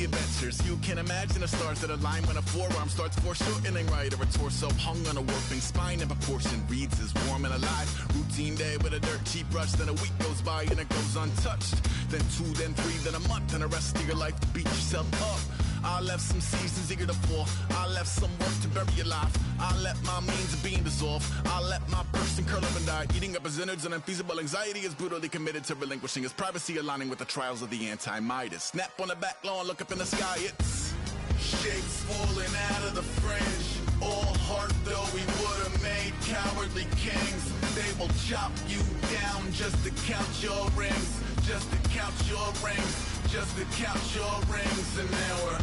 the adventures. You can imagine the stars that align when a forearm starts foreshortening right, or a torso hung on a warping spine in proportion reads as warm and alive. Routine day with a dirt cheap brush, then a week goes by and it goes untouched. Then 2, then 3, then a month, and the rest of your life to beat yourself up. I left some seasons eager to fall. I left some work to bury your life. I let my means of being dissolve. I let my person curl up and die. Eating up his innards and unfeasible anxiety is brutally committed to relinquishing his privacy, aligning with the trials of the anti-Midas. Snap on the back lawn, look up in the sky, it's shapes falling out of the fringe. All heart though we would've made cowardly kings. They will chop you down just to count your rings. Just to count your rings. Just to count your rings. And now we're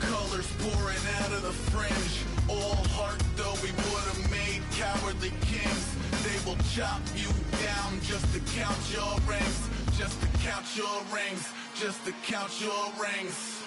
colors pouring out of the fringe. All heart though we would've made cowardly kings. They will chop you down just to count your rings. Just to count your rings. Just to count your rings.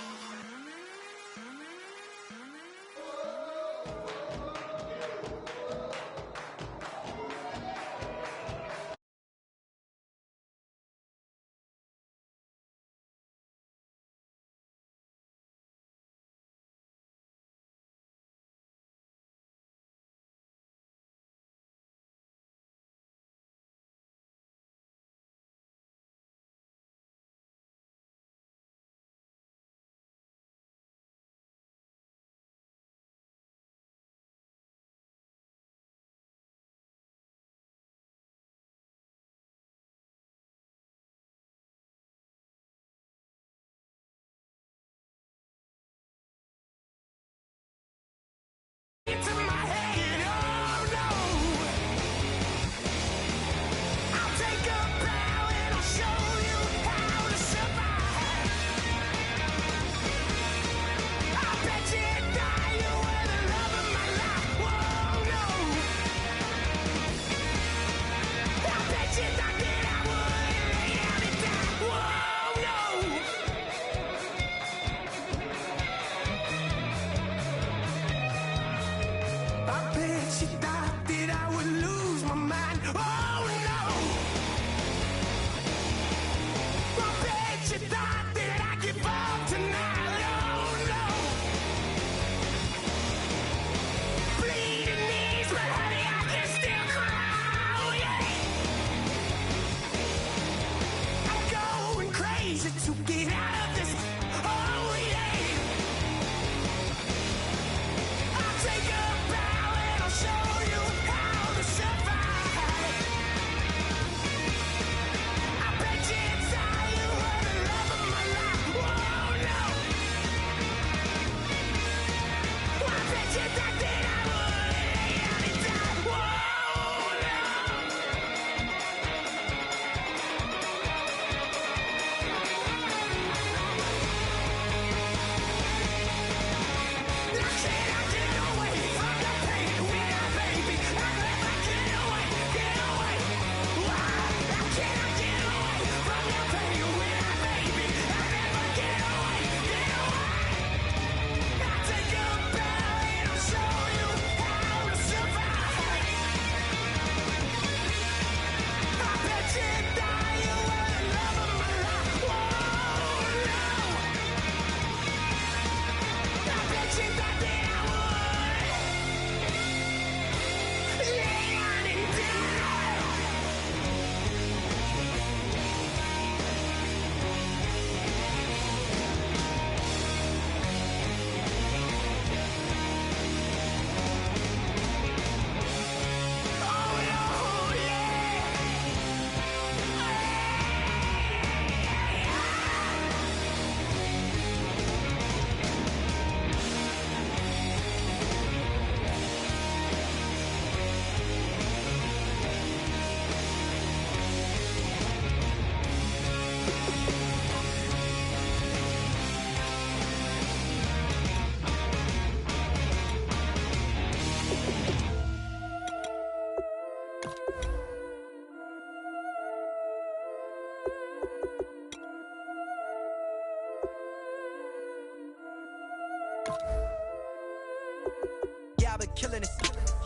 Yeah, I've been killing it.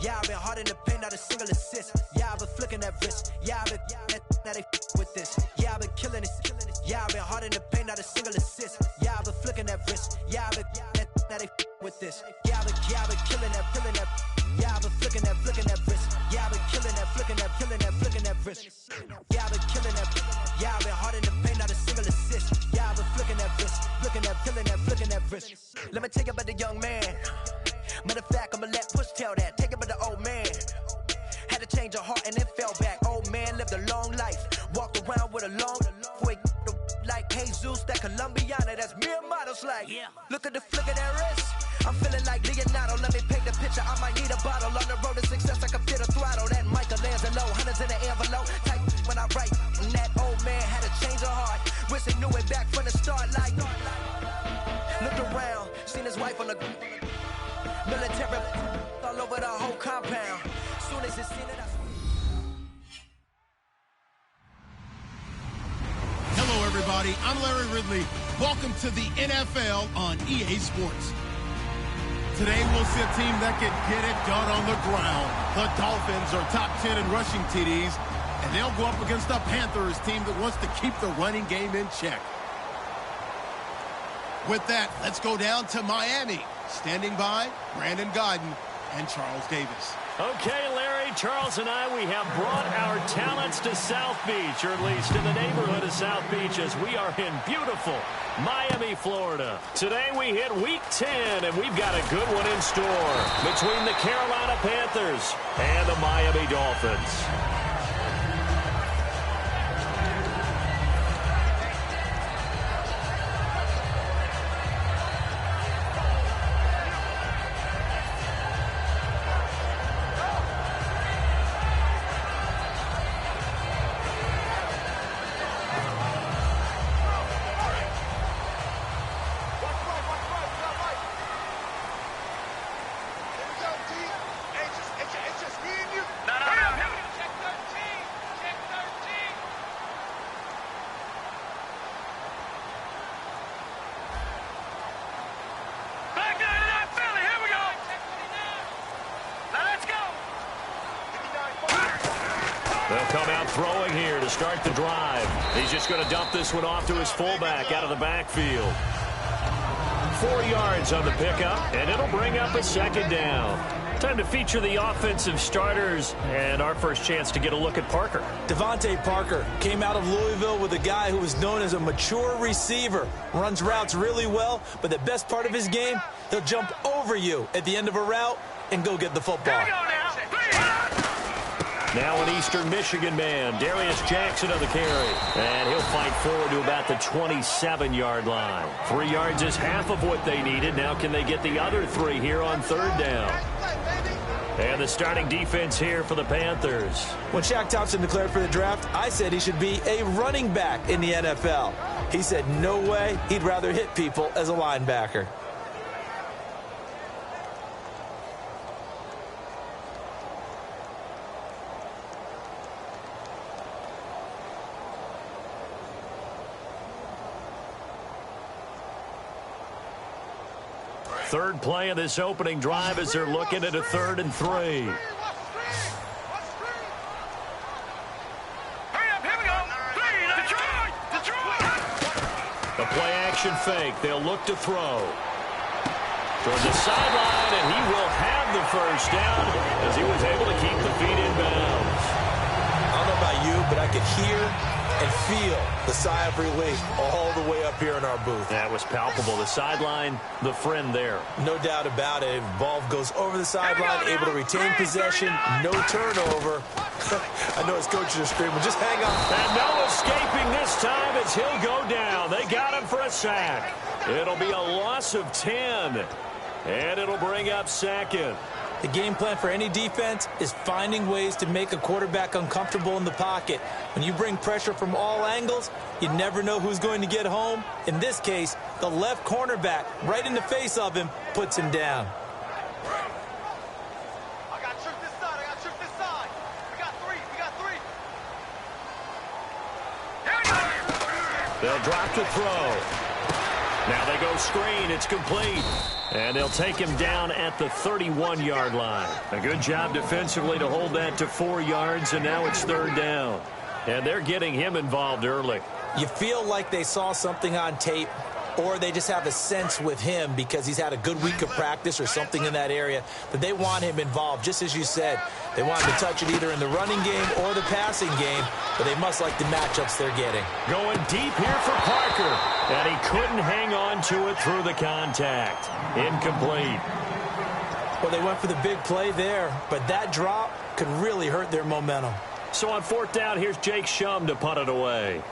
Yeah, I've been hard in the paint, not a single assist. Yeah, I've been flicking that wrist. Yeah, I've been now they with this. Yeah, I've been killing it. Yeah, I've been hard in the paint, not a single assist. Yeah, I've been flicking that now they with this. Yeah, I've been killing that, feeling that. Yeah, I've been flicking that wrist. Yeah, I've been killing that, flicking that, flicking that wrist. Yeah, I've been killing that. Yeah, I've been hard in the paint, not a single assist. Yeah, I've been flicking that wrist, flicking that, flicking that wrist. Let me take it about the young man. Matter of fact, I'ma let Push tell that. Take it about the old man. Had to change her heart and then fell back. Old man lived a long life. Walked around with a long way like Jesus, that Colombiana. That's mere models like. Yeah. Look at the flick of that wrist. I'm feeling like Leonardo. Let me paint the picture. I might need a bottle. On the road to success, I can fit a throttle. That Michelangelo, hundreds in the envelope. Type when I write. And that old man had to change her heart. Wish he knew it back from the start. Like, looked around, seen his wife on the military all over the whole compound. Soon as it seen it, Hello, everybody. I'm Larry Ridley. Welcome to the NFL on EA Sports. Today, we'll see a team that can get it done on the ground. The Dolphins are top 10 in rushing TDs, and they'll go up against the Panthers team that wants to keep the running game in check. With that, let's go down to Miami. Standing by, Brandon Godden and Charles Davis. Okay, Larry, Charles and I, we have brought our talents to South Beach, or at least in the neighborhood of South Beach, as we are in beautiful Miami, Florida. Today we hit Week 10, and we've got a good one in store between the Carolina Panthers and the Miami Dolphins. They'll come out throwing here to start the drive. He's just going to dump this one off to his fullback out of the backfield. 4 yards on the pickup, and it'll bring up a second down. Time to feature the offensive starters, and our first chance to get a look at Parker. Devontae Parker came out of Louisville with a guy who was known as a mature receiver. Runs routes really well, but the best part of his game, he'll jump over you at the end of a route and go get the football. Now an Eastern Michigan man, Darius Jackson on the carry. And he'll fight forward to about the 27-yard line. 3 yards is half of what they needed. Now can they get the other 3 here on third down? And the starting defense here for the Panthers. When Shaq Thompson declared for the draft, I said he should be a running back in the NFL. He said no way, he'd rather hit people as a linebacker. Third play of this opening drive as they're looking at a 3rd and 3. The play action fake. They'll look to throw. Towards the sideline, and he will have the first down as he was able to keep the feet in bounds. I don't know about you, but I could hear and feel the sigh of relief all the way up here in our booth. That was palpable. The sideline, the friend there. No doubt about it. Ball goes over the sideline, able to retain possession, no turnover. I know his coaches are screaming, just hang on. And no escaping this time as he'll go down. They got him for a sack. It'll be a loss of 10, and it'll bring up second. The game plan for any defense is finding ways to make a quarterback uncomfortable in the pocket. When you bring pressure from all angles, you never know who's going to get home. In this case, the left cornerback, right in the face of him, puts him down. I got trick this side. We got three. They'll drop the throw. Now they go screen. It's complete. And they'll take him down at the 31-yard line. A good job defensively to hold that to 4 yards, and now it's 3rd down. And they're getting him involved early. You feel like they saw something on tape or they just have a sense with him because he's had a good week of practice or something in that area that they want him involved. Just as you said, they want him to touch it either in the running game or the passing game, but they must like the matchups they're getting. Going deep here for Parker, and he couldn't hang on to it through the contact. Incomplete. Well, they went for the big play there, but that drop could really hurt their momentum. So on fourth down, here's Jake Shum to punt it away.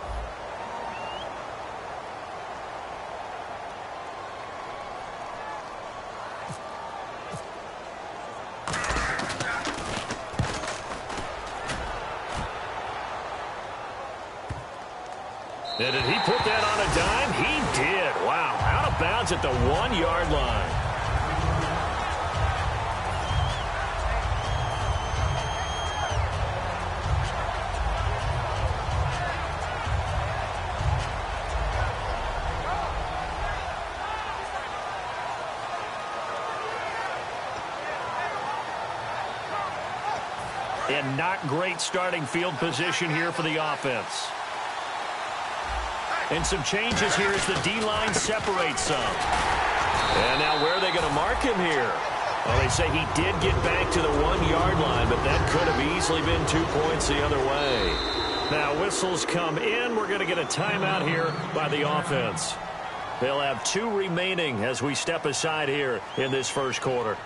And did he put that on a dime? He did. Wow. Out of bounds at the 1-yard line. And not great starting field position here for the offense. And some changes here as the D-line separates some. And now where are they going to mark him here? Well, they say he did get back to the 1-yard line, but that could have easily been 2 points the other way. Now whistles come in. We're going to get a timeout here by the offense. They'll have 2 remaining as we step aside here in this first quarter.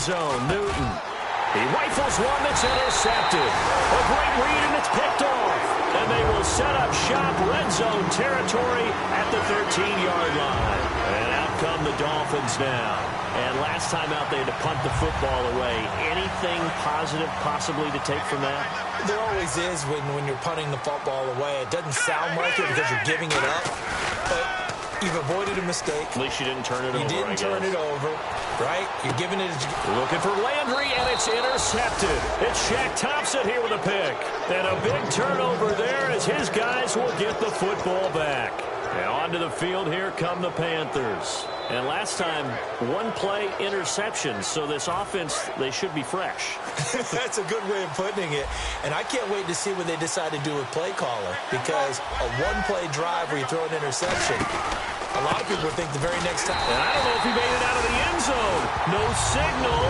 Zone, Newton. He rifles one that's intercepted. A great read, and it's picked off. And they will set up shop, red zone territory at the 13-yard line. And out come the Dolphins now. And last time out, they had to punt the football away. Anything positive possibly to take from that? There always is when you're punting the football away. It doesn't sound like it because you're giving it up, but you've avoided a mistake. At least you didn't turn it over. You didn't turn it over, right? You're giving it. Looking for Landry, and it's intercepted. It's Shaq Thompson here with a pick. And a big turnover there as his guys will get the football back. And onto the field here come the Panthers. And last time, 1-play interception. So this offense, they should be fresh. That's a good way of putting it. And I can't wait to see what they decide to do with play caller. Because a 1-play drive where you throw an interception, a lot of people think the very next time. And I don't know if he made it out of the end zone. No signal.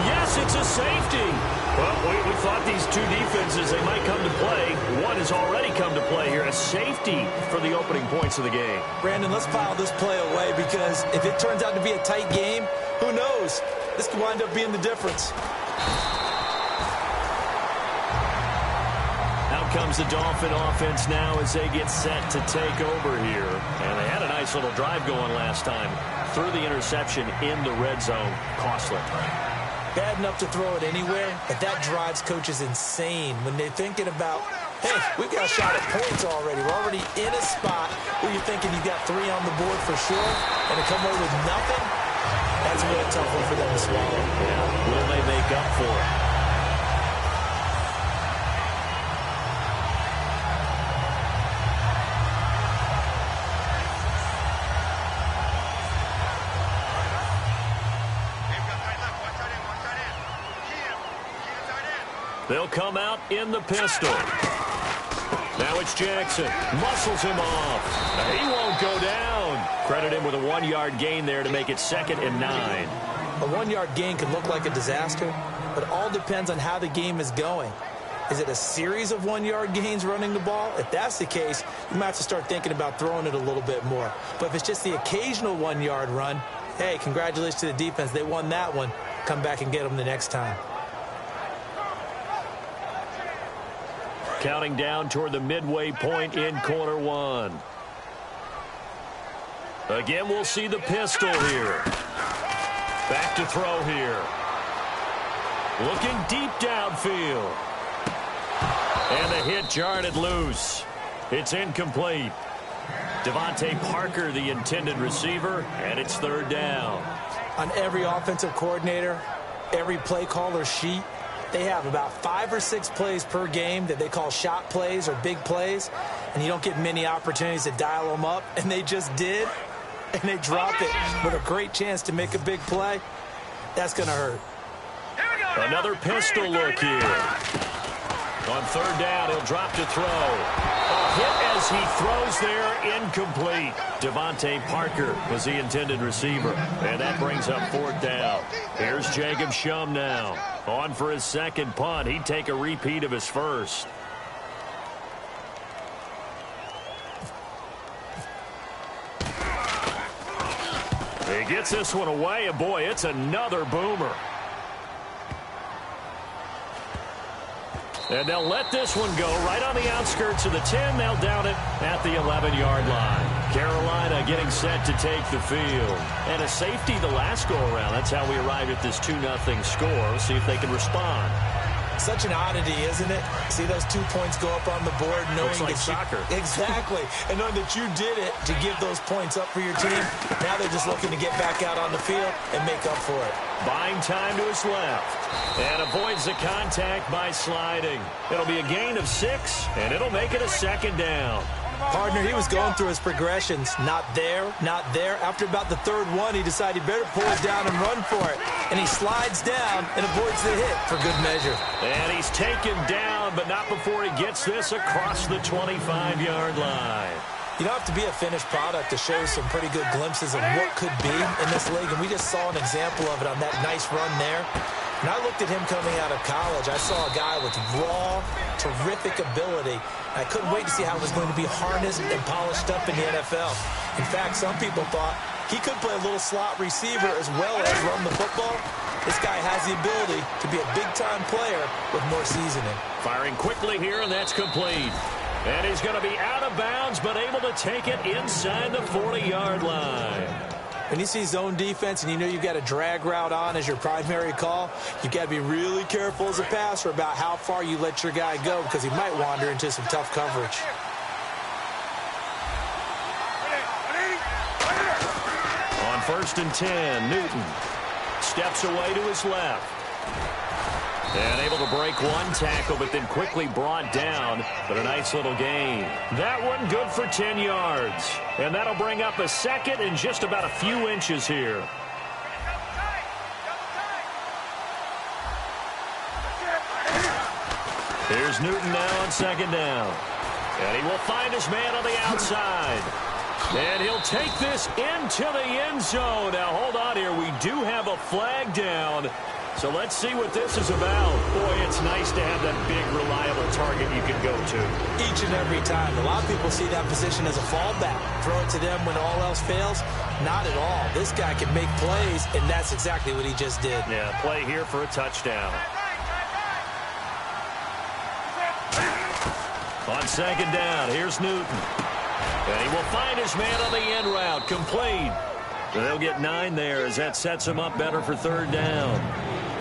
Yes, it's a safety. Well, we thought these two defenses, they might come to play. One has already come to play here. A safety for the opening points of the game. Brandon, let's file this play away because if it turns out to be a tight game, who knows? This could wind up being the difference. Out comes the Dolphin offense now as they get set to take over here. And they had a nice little drive going last time. Threw the interception in the red zone. Costly. Bad enough to throw it anywhere, but that drives coaches insane when they're thinking about, hey, we've got a shot at points already. We're already in a spot where you're thinking you've got 3 on the board for sure, and to come away with nothing, that's a really tough one for them to swallow. Yeah, will they make up for it? They'll come out in the pistol. Now it's Jackson. Muscles him off. He won't go down. Credit him with a 1-yard gain there to make it 2nd and 9. A 1-yard gain can look like a disaster, but it all depends on how the game is going. Is it a series of 1-yard gains running the ball? If that's the case, you might have to start thinking about throwing it a little bit more. But if it's just the occasional 1-yard run, hey, congratulations to the defense. They won that one. Come back and get them the next time. Counting down toward the midway point in quarter 1. Again, we'll see the pistol here. Back to throw here. Looking deep downfield. And the hit jarred it loose. It's incomplete. Devontae Parker, the intended receiver, and it's 3rd down. On every offensive coordinator, every play caller's sheet, they have about 5 or 6 plays per game that they call shot plays or big plays, and you don't get many opportunities to dial them up, and they just did, and they drop it with a great chance to make a big play. That's going to hurt. Another pistol look here. On third down, he'll drop to throw. A hit as he throws there, incomplete. Devontae Parker was the intended receiver, and that brings up fourth down. Here's Jacob Shum now. On for his second punt. He'd take a repeat of his first. He gets this one away, and boy, it's another boomer. And they'll let this one go right on the outskirts of the 10. They'll down it at the 11-yard line. Carolina getting set to take the field. And a safety the last go-around. That's how we arrived at this 2-0 score. We'll see if they can respond. Such an oddity, isn't it? See those 2 points go up on the board, knowing looks like that soccer. Exactly. And knowing that you did it to give those points up for your team. Now they're just looking to get back out on the field and make up for it. Buying time to his left. And avoids the contact by sliding. It'll be a gain of 6, and it'll make it a second down. Partner, he was going through his progressions. Not there, not there. After about the third one, he decided he better pull it down and run for it. And he slides down and avoids the hit for good measure. And he's taken down, but not before he gets this across the 25-yard line. You don't have to be a finished product to show some pretty good glimpses of what could be in this league. And we just saw an example of it on that nice run there. When I looked at him coming out of college, I saw a guy with raw, terrific ability. I couldn't wait to see how it was going to be harnessed and polished up in the NFL. In fact, some people thought he could play a little slot receiver as well as run the football. This guy has the ability to be a big-time player with more seasoning. Firing quickly here, and that's complete. And he's going to be out of bounds, but able to take it inside the 40-yard line. When you see zone defense and you know you've got a drag route on as your primary call, you've got to be really careful as a passer about how far you let your guy go because he might wander into some tough coverage. On 1st and 10, Newton steps away to his left. And able to break one tackle, but then quickly brought down. But a nice little gain. That one good for 10 yards. And that'll bring up a second and just about a few inches here. Here's Newton now on second down. And he will find his man on the outside. And he'll take this into the end zone. Now, hold on here. We do have a flag down. So let's see what this is about. Boy, it's nice to have that big, reliable target you can go to. Each and every time. A lot of people see that position as a fallback. Throw it to them when all else fails. Not at all. This guy can make plays, and that's exactly what he just did. Yeah, play here for a touchdown. On second down, here's Newton. And he will find his man on the end route. Complete. So they'll get 9 there as that sets him up better for third down.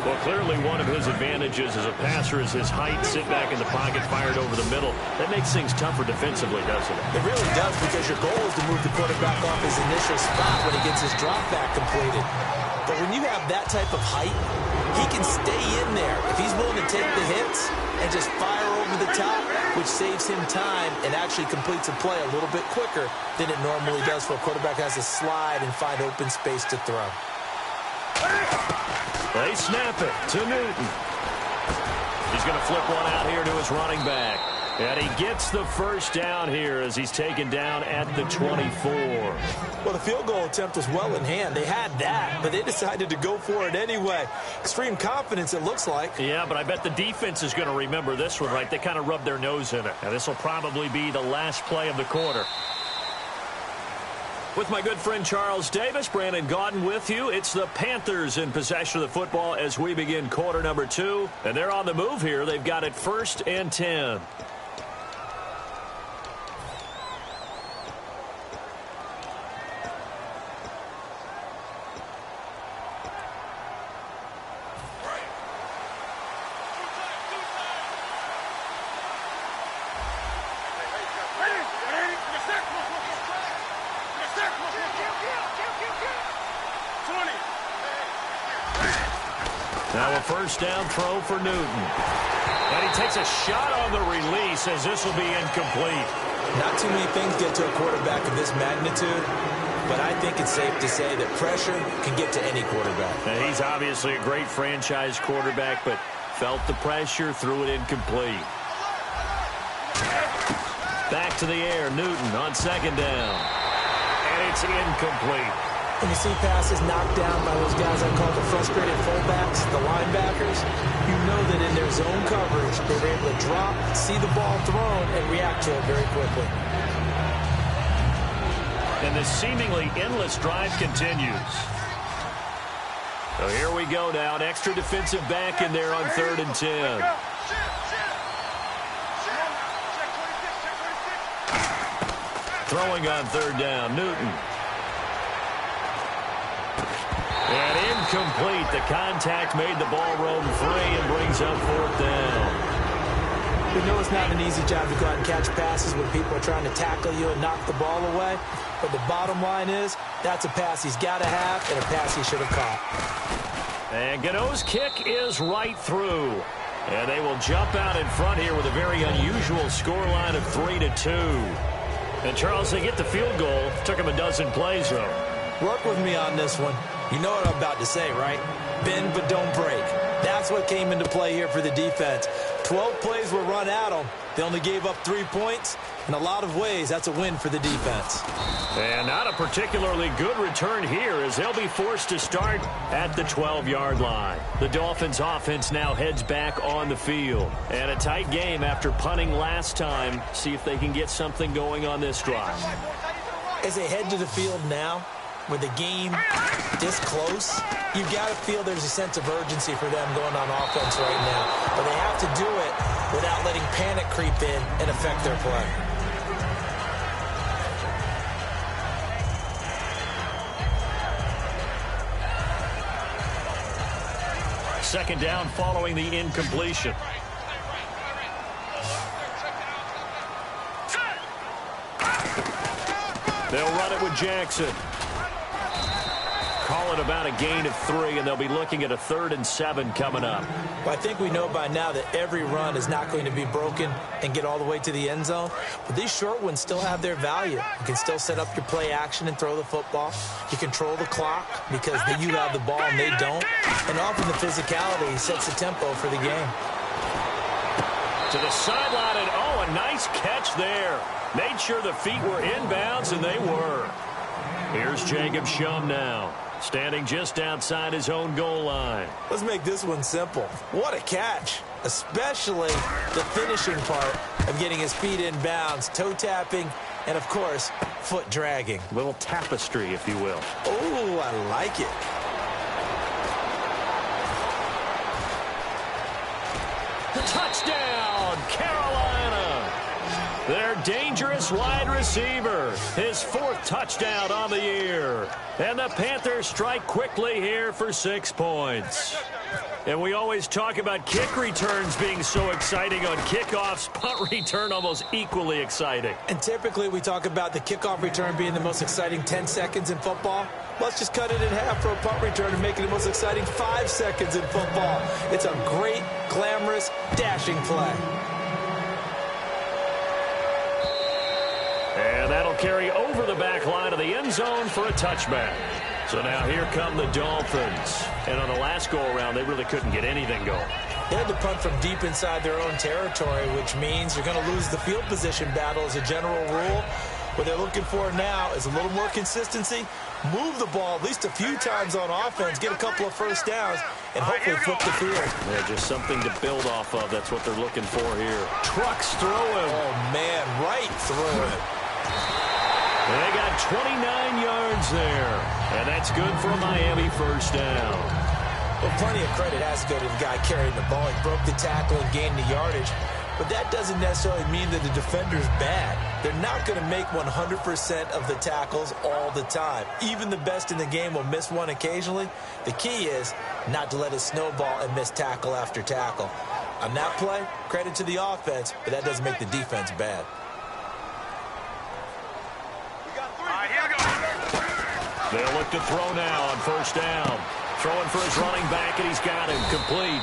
Well, clearly one of his advantages as a passer is his height, sit back in the pocket, fired over the middle. That makes things tougher defensively, doesn't it? It really does, because your goal is to move the quarterback off his initial spot when he gets his drop back completed. But when you have that type of height, he can stay in there. If he's willing to take the hits and just fire over the top, which saves him time and actually completes a play a little bit quicker than it normally does for a quarterback has to slide and find open space to throw. They snap it to Newton. He's going to flip one out here to his running back. And he gets the first down here as he's taken down at the 24. Well, the field goal attempt was well in hand. They had that, but they decided to go for it anyway. Extreme confidence, it looks like. Yeah, but I bet the defense is going to remember this one, right? They kind of rubbed their nose in it. And this will probably be the last play of the quarter. With my good friend Charles Davis, Brandon Gaudin with you. It's the Panthers in possession of the football as we begin quarter number 2. And they're on the move here. They've got it 1st and 10. Now a first down throw for Newton. And he takes a shot on the release as this will be incomplete. Not too many things get to a quarterback of this magnitude, but I think it's safe to say that pressure can get to any quarterback. Now, he's obviously a great franchise quarterback, but felt the pressure, threw it incomplete. Back to the air, Newton on second down. And it's incomplete. When you see passes knocked down by those guys I call the frustrated fullbacks, the linebackers, you know that in their zone coverage, they were able to drop, see the ball thrown, and react to it very quickly. And the seemingly endless drive continues. So here we go now. An extra defensive back in there on 3rd and 10. Throwing on 3rd down, Newton. And incomplete. The contact made the ball roam free and brings up 4th down. We know it's not an easy job to go out and catch passes when people are trying to tackle you and knock the ball away. But the bottom line is, that's a pass he's got to have and a pass he should have caught. And Gano's kick is right through. And they will jump out in front here with a very unusual scoreline of 3-2. And Charles, they get the field goal. Took him a dozen plays, though. Work with me on this one. You know what I'm about to say, right? Bend but don't break. That's what came into play here for the defense. 12 plays were run at them. They only gave up 3 points. In a lot of ways, that's a win for the defense. And not a particularly good return here as they'll be forced to start at the 12-yard line. The Dolphins offense now heads back on the field. And a tight game after punting last time. See if they can get something going on this drive. As they head to the field now, with the game this close, you've got to feel there's a sense of urgency for them going on offense right now. But they have to do it without letting panic creep in and affect their play. Second down following the incompletion. They'll run it with Jackson. Call it about a gain of 3, and they'll be looking at a 3rd and 7 coming up. Well, I think we know by now that every run is not going to be broken and get all the way to the end zone. But these short ones still have their value. You can still set up your play action and throw the football. You control the clock because you have the ball and they don't. And often the physicality sets the tempo for the game. To the sideline, and oh, a nice catch there. Made sure the feet were inbounds, and they were. Here's Jacob Shum now, standing just outside his own goal line. Let's make this one simple. What a catch, especially the finishing part of getting his feet in bounds, toe tapping, and, of course, foot dragging. A little tapestry, if you will. Oh, I like it. Touchdown, Carolina. Their dangerous wide receiver, his 4th touchdown on the year. And the Panthers strike quickly here for 6 points. And we always talk about kick returns being so exciting on kickoffs. Punt return almost equally exciting. And typically we talk about the kickoff return being the most exciting 10 seconds in football. Let's just cut it in half for a punt return and make it the most exciting 5 seconds in football. It's a great, glamorous, dashing play. And that'll carry over the back line of the end zone for a touchback. So now here come the Dolphins. And on the last go-around, they really couldn't get anything going. They had to punt from deep inside their own territory, which means you're going to lose the field position battle as a general rule. What they're looking for now is a little more consistency, move the ball at least a few times on offense, get a couple of first downs, and hopefully flip the field. Yeah, just something to build off of. That's what they're looking for here. Trucks through him. Oh, man, right through it. They got 29 yards there, and that's good for a Miami first down. Well, plenty of credit has to go to the guy carrying the ball. He broke the tackle and gained the yardage. But that doesn't necessarily mean that the defender's bad. They're not going to make 100% of the tackles all the time. Even the best in the game will miss one occasionally. The key is not to let it snowball and miss tackle after tackle. On that play, credit to the offense, but that doesn't make the defense bad. They'll look to throw now on first down. Throwing for his running back, and he's got him complete.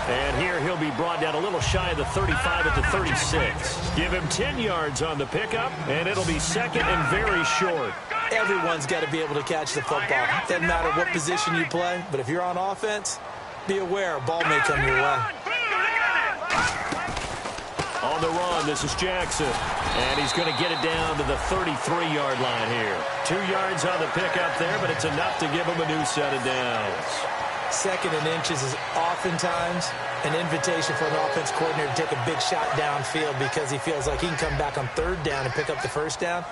And here he'll be brought down a little shy of the 35 at the 36. Give him 10 yards on the pickup, and it'll be second and very short. Everyone's got to be able to catch the football. Doesn't matter what position you play, but if you're on offense, be aware a ball may come your way. On the run, this is Jackson. And he's going to get it down to the 33-yard line here. 2 yards on the pickup there, but it's enough to give him a new set of downs. Second and inches is oftentimes an invitation for an offense coordinator to take a big shot downfield because he feels like he can come back on third down and pick up the first down.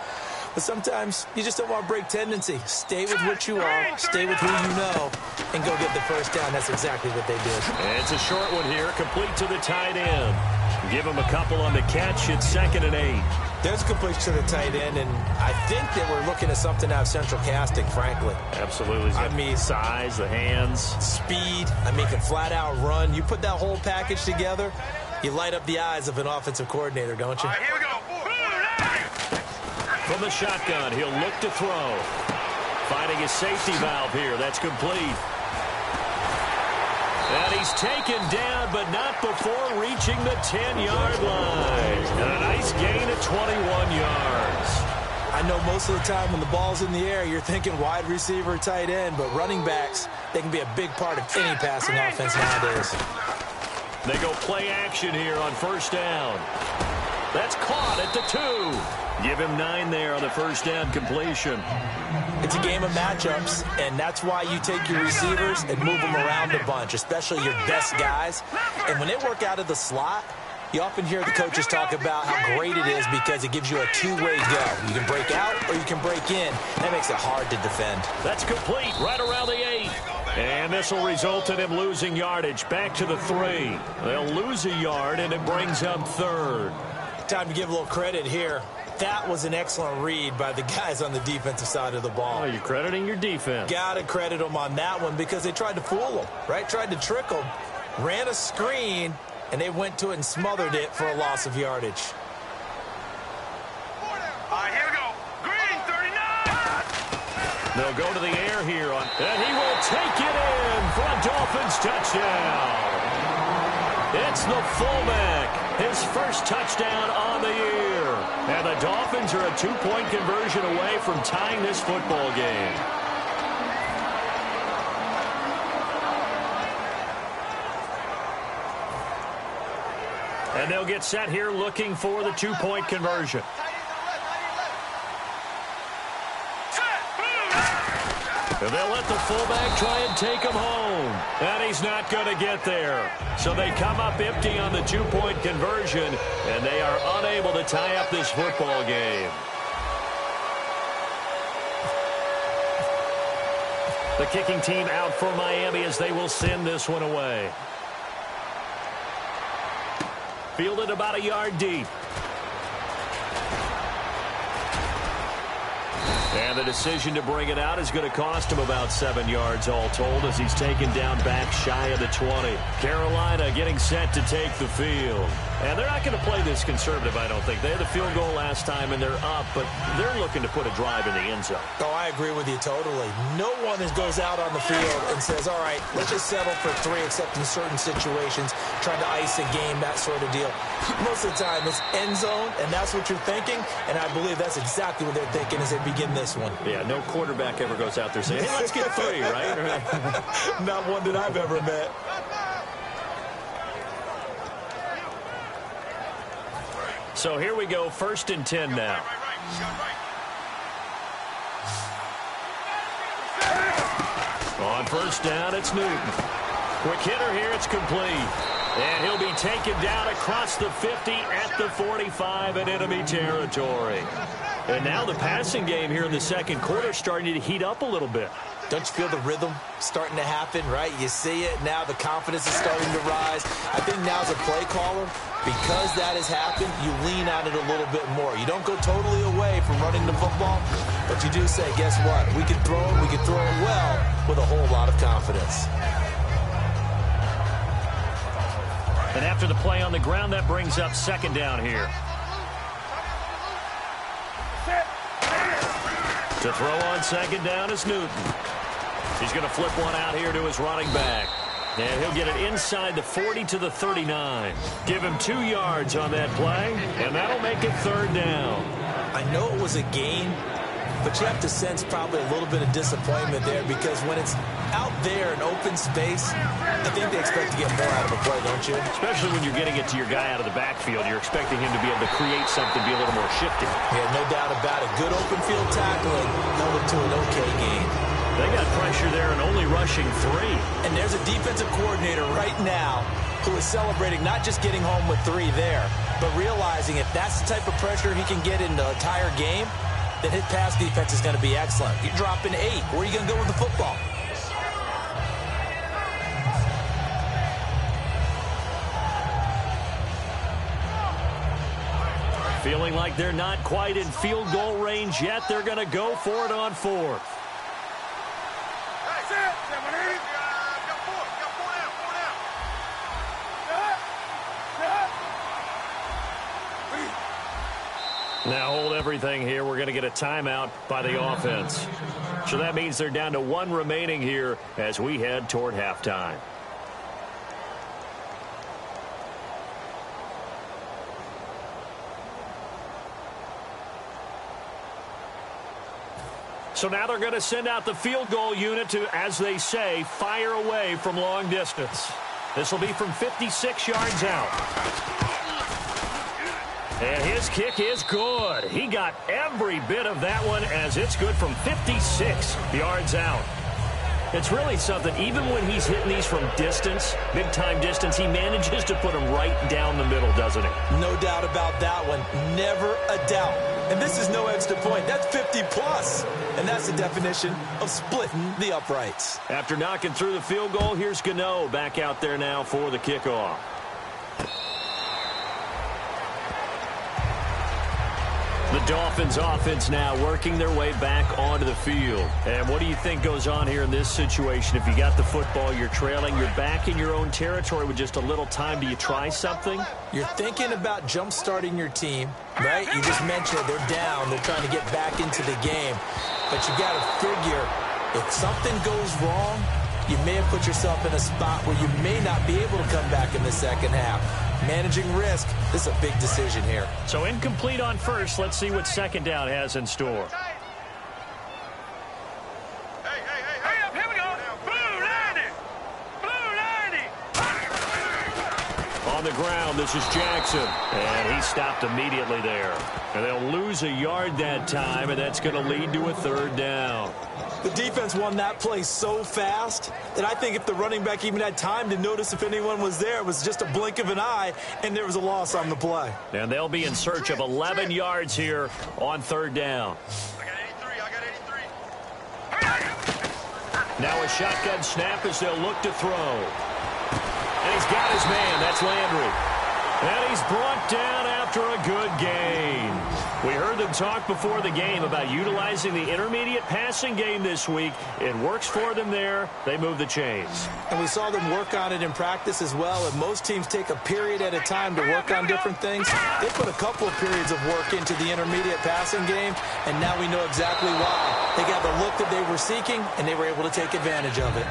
But sometimes you just don't want to break tendency. Stay with what you are, stay with who you know, and go get the first down. That's exactly what they did. And it's a short one here, complete to the tight end. Give him a couple on the catch. It's 2nd and 8. There's a completion to the tight end, and I think that we're looking at something out of central casting, frankly. Absolutely. I mean, size, the hands. Speed. I mean, can flat out run. You put that whole package together, you light up the eyes of an offensive coordinator, don't you? All right, here we go. From the shotgun, he'll look to throw. Finding his safety valve here. That's complete. And he's taken down, but not before reaching the 10-yard line. And a nice gain of 21 yards. I know most of the time when the ball's in the air, you're thinking wide receiver, tight end, but running backs, they can be a big part of any passing offense nowadays. They go play action here on first down. That's caught at the 2. Give him 9 there on the first down completion. It's a game of matchups, and that's why you take your receivers and move them around a bunch, especially your best guys. And when they work out of the slot, you often hear the coaches talk about how great it is because it gives you a two-way go. You can break out or you can break in. That makes it hard to defend. That's complete right around the 8. And this will result in him losing yardage back to the 3. They'll lose a yard, and it brings up 3rd. Time to give a little credit here. That was an excellent read by the guys on the defensive side of the ball. Oh, you're crediting your defense. Got to credit them on that one because they tried to fool them, right? Tried to trick them, ran a screen, and they went to it and smothered it for a loss of yardage. All right, here we go. Green, 39. They'll go to the air here, and he will take it in for a Dolphins touchdown. It's the fullback, his first touchdown on the year. And the Dolphins are a 2-point conversion away from tying this football game. And they'll get set here looking for the 2-point conversion. And they'll let the fullback try and take him home. And he's not going to get there. So they come up empty on the 2-point conversion, and they are unable to tie up this football game. The kicking team out for Miami as they will send this one away. Fielded about a yard deep. And the decision to bring it out is going to cost him about 7 yards all told as he's taken down back shy of the 20. Carolina getting set to take the field. And they're not going to play this conservative, I don't think. They had the field goal last time, and they're up, but they're looking to put a drive in the end zone. Oh, I agree with you totally. No one goes out on the field and says, all right, let's just settle for 3 except in certain situations, trying to ice a game, that sort of deal. Most of the time, it's end zone, and that's what you're thinking, and I believe that's exactly what they're thinking as they begin this one. Yeah, no quarterback ever goes out there saying, hey, let's get 3, right? Not one that I've ever met. So here we go, 1st and 10 now. On first down, it's Newton. Quick hitter here, it's complete. And he'll be taken down across the 50 at the 45 in enemy territory. And now the passing game here in the second quarter starting to heat up a little bit. Don't you feel the rhythm starting to happen, right? You see it. Now the confidence is starting to rise. I think now as a play caller, because that has happened, you lean on it a little bit more. You don't go totally away from running the football, but you do say, guess what? We can throw it well with a whole lot of confidence. And after the play on the ground, that brings up 2nd down here. To throw on 2nd down is Newton. He's going to flip one out here to his running back. And he'll get it inside the 40 to the 39. Give him 2 yards on that play, and that'll make it 3rd down. I know it was a gain, but you have to sense probably a little bit of disappointment there because when it's out there in open space, I think they expect to get more out of a play, don't you? Especially when you're getting it to your guy out of the backfield. You're expecting him to be able to create something, be a little more shifty. Yeah, no doubt about it. Good open field tackling held it to an okay gain. They got pressure there and only rushing 3. And there's a defensive coordinator right now who is celebrating not just getting home with 3 there, but realizing if that's the type of pressure he can get in the entire game, then his pass defense is going to be excellent. You're dropping 8. Where are you going to go with the football? Feeling like they're not quite in field goal range yet. They're going to go for it on 4th. Now hold everything here. We're going to get a timeout by the offense. So that means they're down to 1 remaining here as we head toward halftime. So now they're going to send out the field goal unit to, as they say, fire away from long distance. This will be from 56 yards out. And his kick is good. He got every bit of that one as it's good from 56 yards out. It's really something, even when he's hitting these from distance, big-time distance, he manages to put them right down the middle, doesn't he? No doubt about that one. Never a doubt. And this is no extra point. That's 50-plus. And that's the definition of splitting the uprights. After knocking through the field goal, here's Gano back out there now for the kickoff. The Dolphins offense now working their way back onto the field. And what do you think goes on here in this situation? If you got the football, you're trailing, you're back in your own territory with just a little time. Do you try something? You're thinking about jump-starting your team, right? You just mentioned it. They're down. They're trying to get back into the game. But you got to figure if something goes wrong, you may have put yourself in a spot where you may not be able to come back in the second half. Managing risk, this is a big decision here. So incomplete on first. Let's see what second down has in store. Hey, up, here we go. Blue 90. Blue 90. On the ground, this is Jackson. And he stopped immediately there. And they'll lose a yard that time, and that's going to lead to a 3rd down. The defense won that play so fast that I think if the running back even had time to notice if anyone was there, it was just a blink of an eye, and there was a loss on the play. And they'll be in search of 11 yards here on 3rd down. I got 83. Now a shotgun snap as they'll look to throw. And he's got his man. That's Landry. And he's brought down after a good gain. We heard them talk before the game about utilizing the intermediate passing game this week. It works for them there. They move the chains. And we saw them work on it in practice as well. And most teams take a period at a time to work on different things. They put a couple of periods of work into the intermediate passing game, and now we know exactly why. They got the look that they were seeking, and they were able to take advantage of it.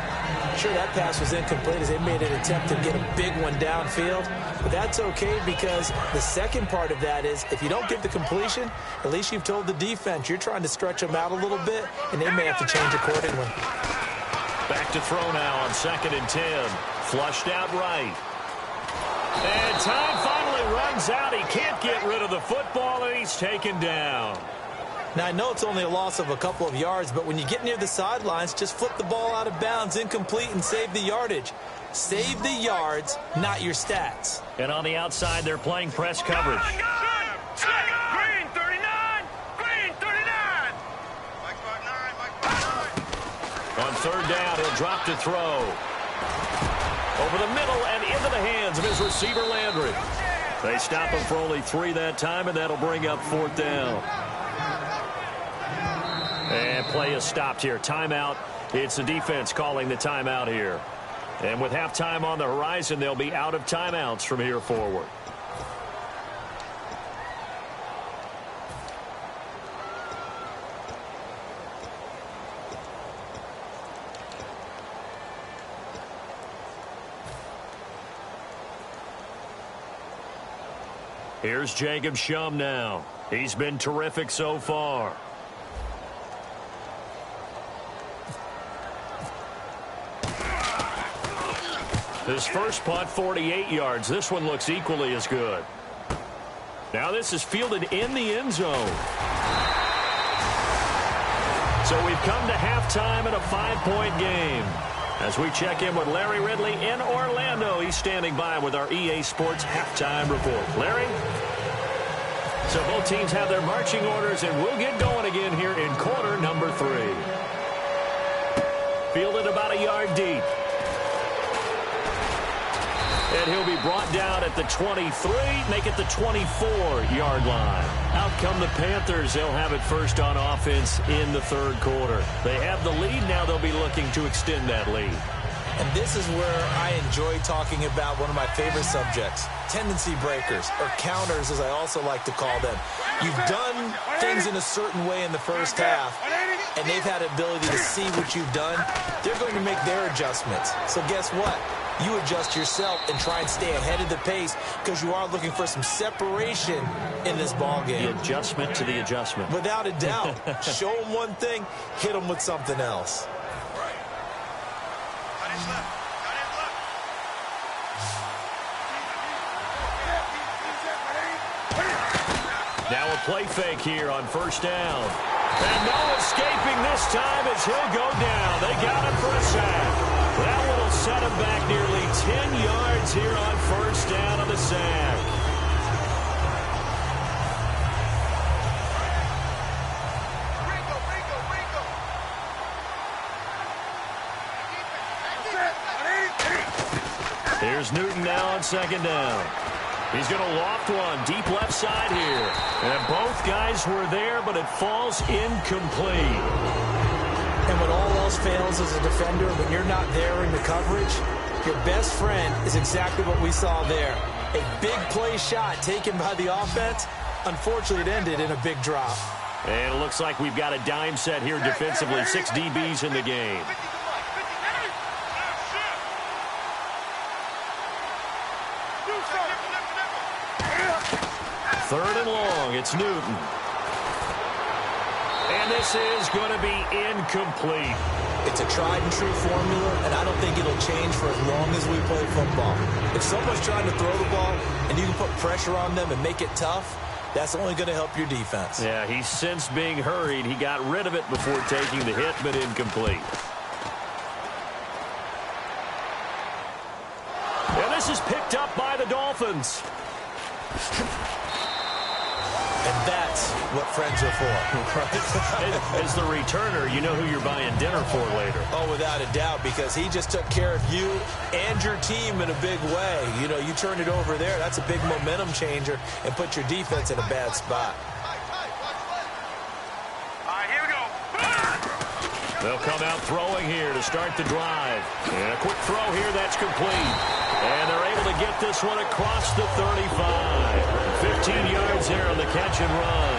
Sure, that pass was incomplete as they made an attempt to get a big one downfield. But that's okay because the second part of that is if you don't get the completion, at least you've told the defense you're trying to stretch them out a little bit, and they may have to change accordingly. Back to throw now on 2nd and 10. Flushed out right. And time finally runs out. He can't get rid of the football, and he's taken down. Now, I know it's only a loss of a couple of yards, but when you get near the sidelines, just flip the ball out of bounds, incomplete, and save the yardage. Save the yards, not your stats. And on the outside, they're playing press coverage. Green 39. Green 39. Mike 5'9. Mike 5'9. On 3rd down, he'll drop to throw. Over the middle and into the hands of his receiver, Landry. They stop him for only 3 that time, and that'll bring up 4th down. And play is stopped here. Timeout. It's the defense calling the timeout here. And with halftime on the horizon, they'll be out of timeouts from here forward. Here's Jacob Shum now. He's been terrific so far. His first punt, 48 yards. This one looks equally as good. Now this is fielded in the end zone. So we've come to halftime in a 5-point game. As we check in with Larry Ridley in Orlando, he's standing by with our EA Sports halftime report. Larry? So both teams have their marching orders, and we'll get going again here in quarter number 3. Fielded about a yard deep. And he'll be brought down at the 23, make it the 24-yard line. Out come the Panthers. They'll have it first on offense in the third quarter. They have the lead. Now they'll be looking to extend that lead. And this is where I enjoy talking about one of my favorite subjects, tendency breakers, or counters as I also like to call them. You've done things in a certain way in the first half, and they've had the ability to see what you've done. They're going to make their adjustments. So guess what? You adjust yourself and try and stay ahead of the pace because you are looking for some separation in this ball game. The adjustment to the adjustment. Without a doubt. Show them one thing, hit them with something else. Now a play fake here on first down. And no escaping this time as he'll go down. They got him for a sack. That one will set him back nearly 10 yards here on first down on the sack. Here's Newton now on second down. He's going to loft one deep left side here. And both guys were there, but it falls incomplete. And when all else fails as a defender, when you're not there in the coverage, your best friend is exactly what we saw there. A big play shot taken by the offense. Unfortunately, it ended in a big drop. And it looks like we've got a dime set here defensively. 6 DBs in the game. Third and long, it's Newton. And this is going to be incomplete. It's a tried-and-true formula, and I don't think it'll change for as long as we play football. If someone's trying to throw the ball and you can put pressure on them and make it tough, that's only going to help your defense. Yeah, he's since being hurried. He got rid of it before taking the hit, but incomplete. And this is picked up by the Dolphins. And that's what friends are for. As the returner, you know who you're buying dinner for later. Oh, without a doubt, because he just took care of you and your team in a big way. You know, you turn it over there, that's a big momentum changer and put your defense in a bad spot. All right, here we go. They'll come out throwing here to start the drive. And a quick throw here, that's complete. And they're able to get this one across the 35. 15 yards there on the catch and run.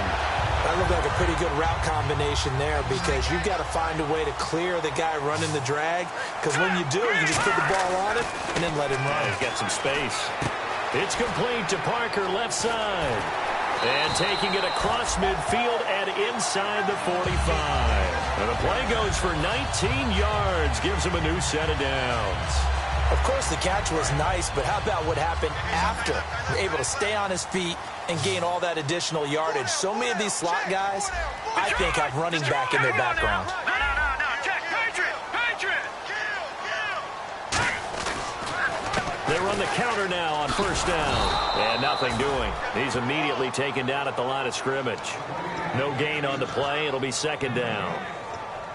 That looked like a pretty good route combination there because you've got to find a way to clear the guy running the drag. Because when you do, you just put the ball on it and then let him run. He's got some space. It's complete to Parker, left side. And taking it across midfield and inside the 45. And the play goes for 19 yards. Gives him a new set of downs. Of course, the catch was nice, but how about what happened after? You're able to stay on his feet and gain all that additional yardage. So many of these slot guys, I think, have running back in their background. No. Check. Patriot. They run the counter now on first down. And nothing doing. He's immediately taken down at the line of scrimmage. No gain on the play. It'll be second down.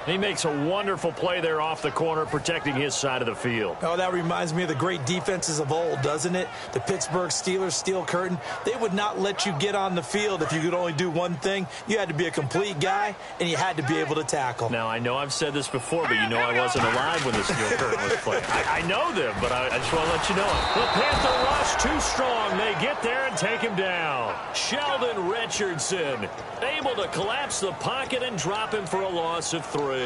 He makes a wonderful play there off the corner, protecting his side of the field. Oh, that reminds me of the great defenses of old, doesn't it? The Pittsburgh Steelers, steel curtain. They would not let you get on the field if you could only do one thing. You had to be a complete guy, and you had to be able to tackle. Now, I know I've said this before, but you know I wasn't alive when the steel curtain was played. I know them, but I just want to let you know it. The Panther rush too strong. They get there and take him down. Sheldon Richardson able to collapse the pocket and drop him for a loss of 3.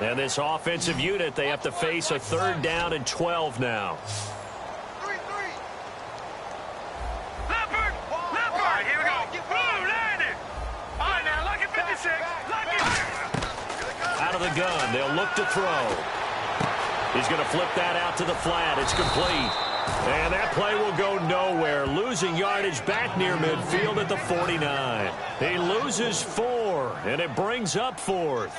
And this offensive unit, they have to face a 3rd down and 12 now. Leopard! All right, here we go. Blue, landed. All right, now, lucky 56. Lucky. Out of the gun, they'll look to throw. He's going to flip that out to the flat. It's complete. And that play will go nowhere. Losing yardage back near midfield at the 49. He loses 4, and it brings up 4th.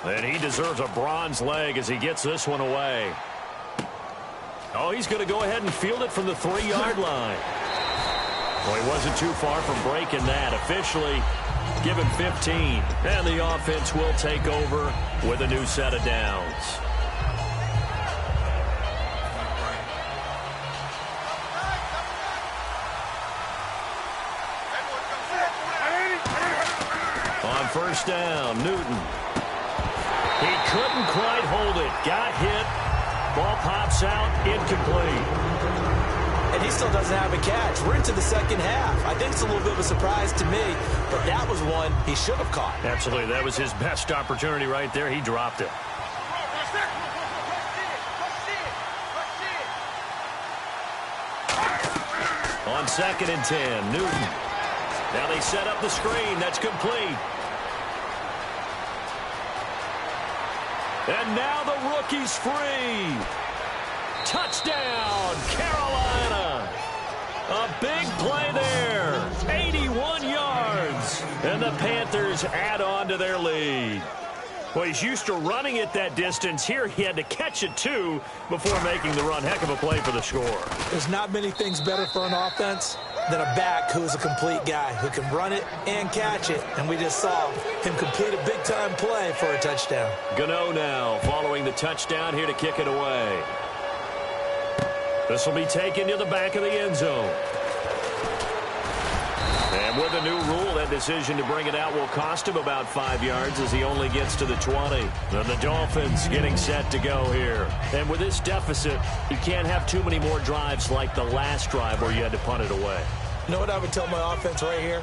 And he deserves a bronze leg as he gets this one away. Oh, he's going to go ahead and field it from the 3-yard line. Well, he wasn't too far from breaking that. Officially, give him 15. And the offense will take over with a new set of downs. On 1st down, Newton. He couldn't quite hold it. Got hit. Ball pops out. Incomplete. And he still doesn't have a catch. We're into the 2nd half. I think it's a little bit of a surprise to me, but that was one he should have caught. Absolutely. That was his best opportunity right there. He dropped it. On 2nd and 10, Newton. Now they set up the screen. That's complete. And now the rookie's free. Touchdown, Carolina. A big play there. 81 yards. And the Panthers add on to their lead. Well, he's used to running it that distance. Here he had to catch it, too, before making the run. Heck of a play for the score. There's not many things better for an offense than a back who is a complete guy who can run it and catch it. And we just saw him complete a big-time play for a touchdown. Gano now following the touchdown here to kick it away. This will be taken to the back of the end zone. And with a new rule, that decision to bring it out will cost him about 5 yards as he only gets to the 20. And the Dolphins getting set to go here. And with this deficit, you can't have too many more drives like the last drive where you had to punt it away. You know what I would tell my offense right here?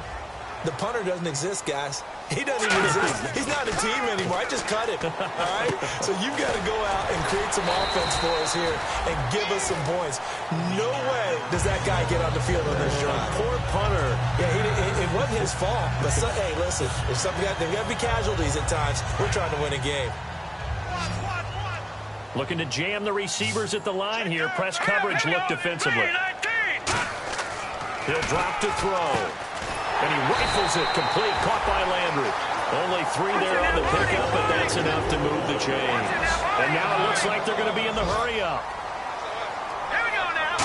The punter doesn't exist, guys. He doesn't even exist. He's not a team anymore. I just cut him. All right? So you've got to go out and create some offense for us here and give us some points. No way does that guy get on the field on this drive. Poor punter. Yeah, it wasn't his fault. But, hey, listen, if there's got to be casualties at times. We're trying to win a game. Looking to jam the receivers at the line here. Press coverage look defensively. He'll drop to throw. And he rifles it complete, caught by Landry. Only 3 there on the pickup, but that's enough to move the chains. And now it looks like they're going to be in the hurry-up. Here we go now.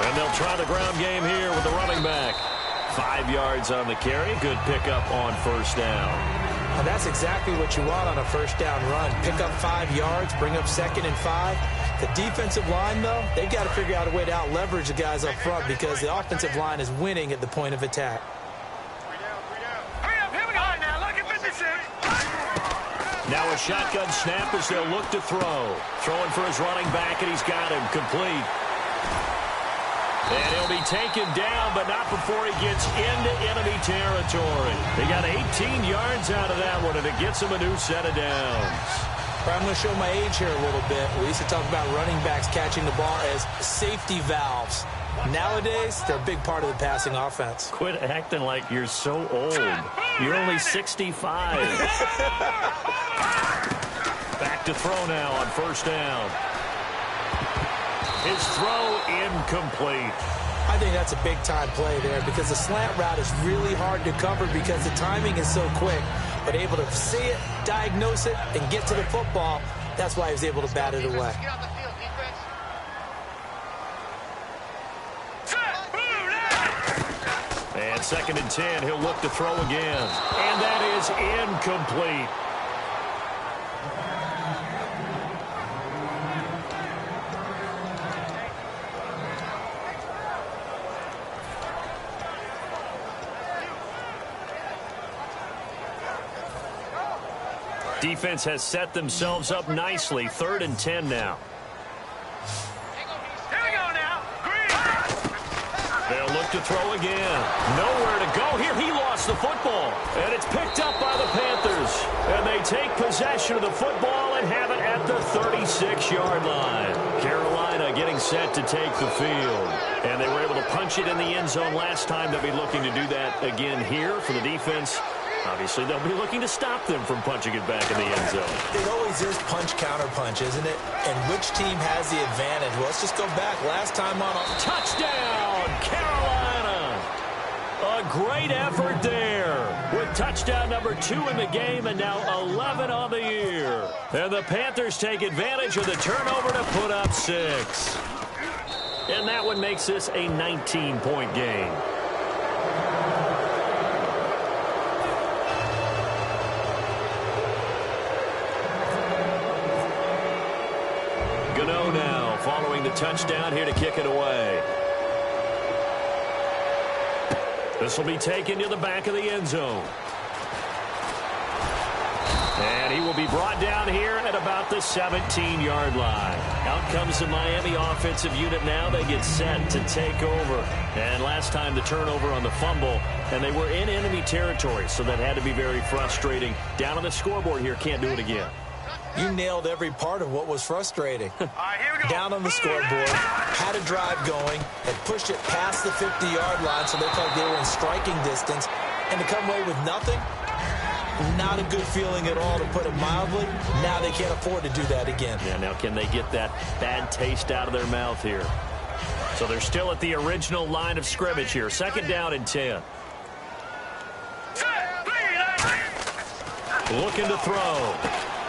And they'll try the ground game here with the running back. 5 yards on the carry. Good pickup on 1st down. And that's exactly what you want on a 1st down run. Pick up 5 yards, bring up 2nd and 5. The defensive line, though, they've got to figure out a way to out-leverage the guys up front because the offensive line is winning at the point of attack. Hurry up, here we go. All right, now, lucky 56. Now a shotgun snap as they'll look to throw. Throwing for his running back, and he's got him complete. And he'll be taken down, but not before he gets into enemy territory. He got 18 yards out of that one, and it gets him a new set of downs. I'm going to show my age here a little bit. We used to talk about running backs catching the ball as safety valves. Nowadays, they're a big part of the passing offense. Quit acting like you're so old. You're only 65. Back to throw now on 1st down. His throw incomplete. I think that's a big-time play there because the slant route is really hard to cover because the timing is so quick. But able to see it, diagnose it, and get to the football, that's why he was able to bat it away. And 2nd and 10, he'll look to throw again. And that is incomplete. Defense has set themselves up nicely. 3rd and 10 now. Here we go now. Green. throw again. Nowhere to go here. He lost the football. And it's picked up by the Panthers. And they take possession of the football and have it at the 36-yard line. Carolina getting set to take the field. And they were able to punch it in the end zone last time. They'll be looking to do that again here for the defense. Obviously, they'll be looking to stop them from punching it back in the end zone. It always is punch-counter-punch, isn't it? And which team has the advantage? Well, let's just go back. Last time on a touchdown, Carolina. A great effort there with touchdown number 2 in the game and now 11 on the year. And the Panthers take advantage of the turnover to put up 6. And that one makes this a 19-point game. Gano now following the touchdown here to kick it away. This will be taken to the back of the end zone. And he will be brought down here at about the 17-yard line. Out comes the Miami offensive unit now. They get set to take over. And last time the turnover on the fumble, and they were in enemy territory, so that had to be very frustrating. Down on the scoreboard here, can't do it again. You nailed every part of what was frustrating. All right, here we go. Down on the scoreboard, had a drive going, and pushed it past the 50-yard line so they felt like they were in striking distance. And to come away with nothing, not a good feeling at all, to put it mildly. Now they can't afford to do that again. Yeah, now can they get that bad taste out of their mouth here? So they're still at the original line of scrimmage here. 2nd down and 10. Looking to throw.